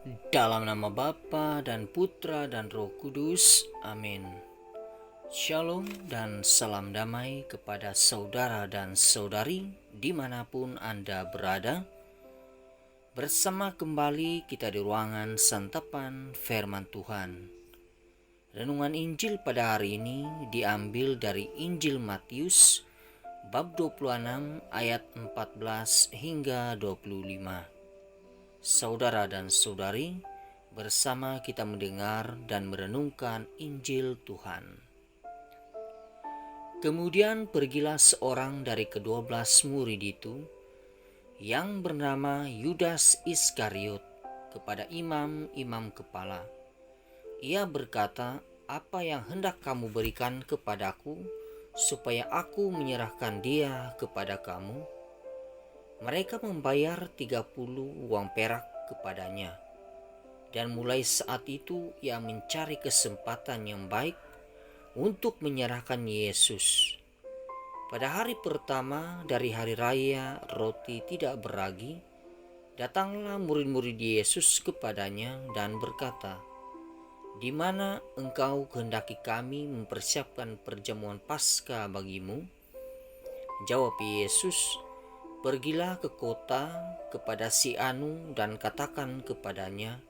Dalam nama Bapa dan Putra dan Roh Kudus, amin. Shalom dan salam damai kepada saudara dan saudari dimanapun Anda berada. Bersama kembali kita di ruangan santapan firman Tuhan. Renungan Injil pada hari ini diambil dari Injil Matius bab 26 ayat 14 hingga 25. Saudara dan saudari, bersama kita mendengar dan merenungkan Injil Tuhan. Kemudian pergilah seorang dari ke-12 murid itu, yang bernama Yudas Iskariot, kepada imam-imam kepala. Ia berkata, "Apa yang hendak kamu berikan kepadaku, supaya aku menyerahkan dia kepada kamu?" Mereka membayar 30 uang perak kepadanya. Dan mulai saat itu ia mencari kesempatan yang baik untuk menyerahkan Yesus. Pada hari pertama dari hari raya roti tidak beragi, datanglah murid-murid Yesus kepadanya dan berkata, "Di mana engkau kehendaki kami mempersiapkan perjamuan Paskah bagimu?" Jawab Yesus, "Pergilah ke kota kepada si Anu dan katakan kepadanya,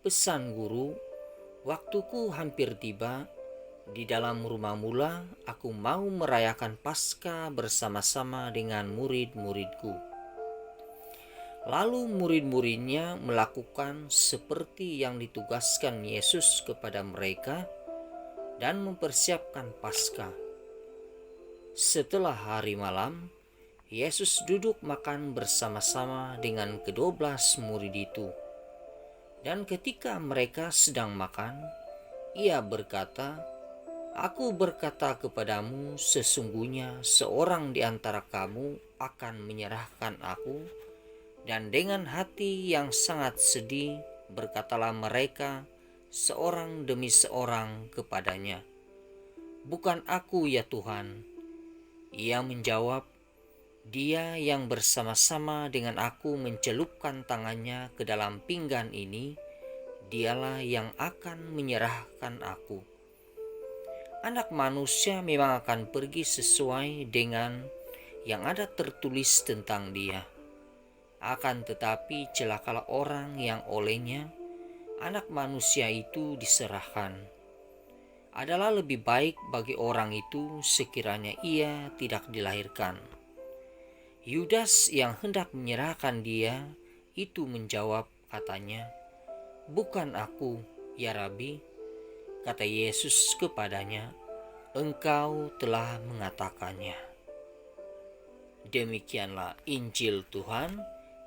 'Pesan guru, waktuku hampir tiba. Di dalam rumah mula aku mau merayakan Paskah bersama-sama dengan murid-muridku.'" Lalu murid-muridnya melakukan seperti yang ditugaskan Yesus kepada mereka dan mempersiapkan Paskah. Setelah hari malam, Yesus duduk makan bersama-sama dengan ke-12 murid itu. Dan ketika mereka sedang makan, ia berkata, "Aku berkata kepadamu, sesungguhnya seorang di antara kamu akan menyerahkan aku." Dan dengan hati yang sangat sedih, berkatalah mereka seorang demi seorang kepadanya, "Bukan aku ya Tuhan." Ia menjawab, "Dia yang bersama-sama dengan aku mencelupkan tangannya ke dalam pinggan ini, dialah yang akan menyerahkan aku. Anak manusia memang akan pergi sesuai dengan yang ada tertulis tentang dia. Akan tetapi celakalah orang yang olehnya anak manusia itu diserahkan. Adalah lebih baik bagi orang itu sekiranya ia tidak dilahirkan." Yudas yang hendak menyerahkan dia itu menjawab, katanya, "Bukan aku, ya Rabi." Kata Yesus kepadanya, "Engkau telah mengatakannya." Demikianlah Injil Tuhan,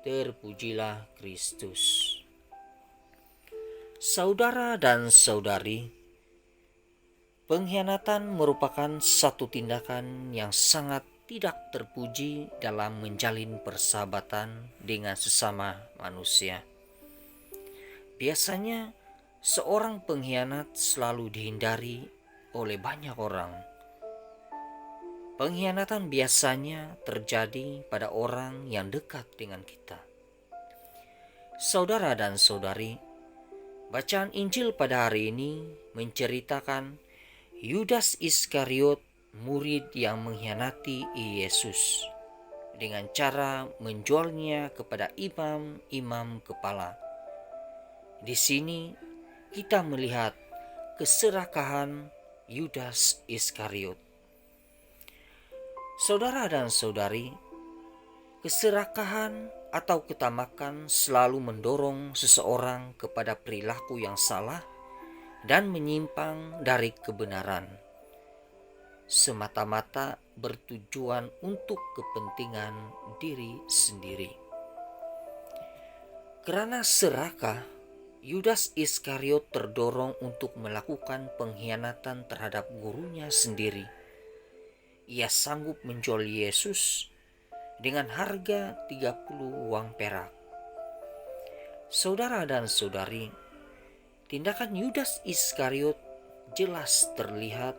terpujilah Kristus. Saudara dan saudari, pengkhianatan merupakan satu tindakan yang sangat tidak terpuji dalam menjalin persahabatan dengan sesama manusia. Biasanya, seorang pengkhianat selalu dihindari oleh banyak orang. Pengkhianatan biasanya terjadi pada orang yang dekat dengan kita. Saudara dan saudari, bacaan Injil pada hari ini menceritakan Yudas Iskariot, murid yang mengkhianati Yesus dengan cara menjualnya kepada imam-imam kepala. Di sini kita melihat keserakahan Yudas Iskariot. Saudara dan saudari, keserakahan atau ketamakan selalu mendorong seseorang kepada perilaku yang salah dan menyimpang dari kebenaran, semata-mata bertujuan untuk kepentingan diri sendiri. Karena serakah, Yudas Iskariot terdorong untuk melakukan pengkhianatan terhadap gurunya sendiri. Ia sanggup menjual Yesus dengan harga 30 uang perak. Saudara dan saudari, tindakan Yudas Iskariot jelas terlihat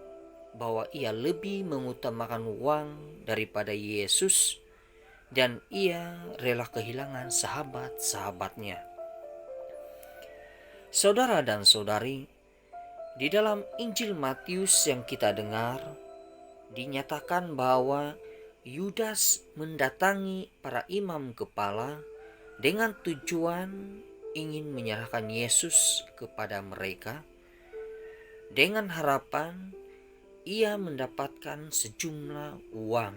bahwa ia lebih mengutamakan uang daripada Yesus dan ia rela kehilangan sahabat-sahabatnya. Saudara dan saudari, di dalam Injil Matius yang kita dengar, dinyatakan bahwa Yudas mendatangi para imam kepala dengan tujuan ingin menyerahkan Yesus kepada mereka, dengan harapan ia mendapatkan sejumlah uang.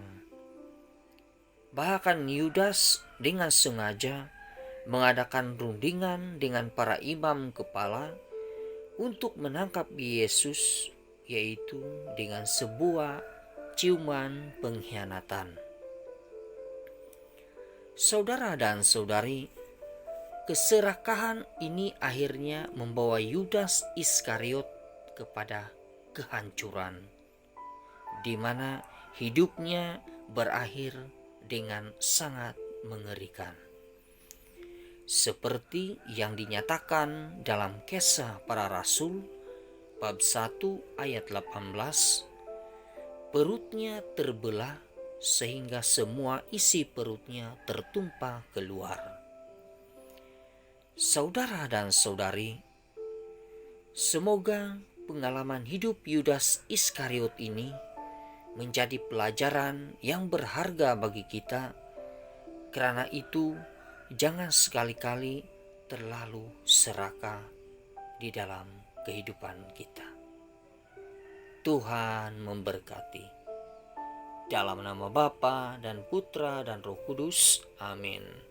Bahkan Yudas dengan sengaja mengadakan rundingan dengan para imam kepala untuk menangkap Yesus, yaitu dengan sebuah ciuman pengkhianatan. Saudara dan saudari, keserakahan ini akhirnya membawa Yudas Iskariot kepada kehancuran, di mana hidupnya berakhir dengan sangat mengerikan. Seperti yang dinyatakan dalam Kisah Para Rasul bab 1 ayat 18, perutnya terbelah sehingga semua isi perutnya tertumpah keluar. Saudara dan saudari, semoga pengalaman hidup Yudas Iskariot ini menjadi pelajaran yang berharga bagi kita. Karena itu, jangan sekali-kali terlalu serakah di dalam kehidupan kita. Tuhan memberkati. Dalam nama Bapa dan Putra dan Roh Kudus. Amin.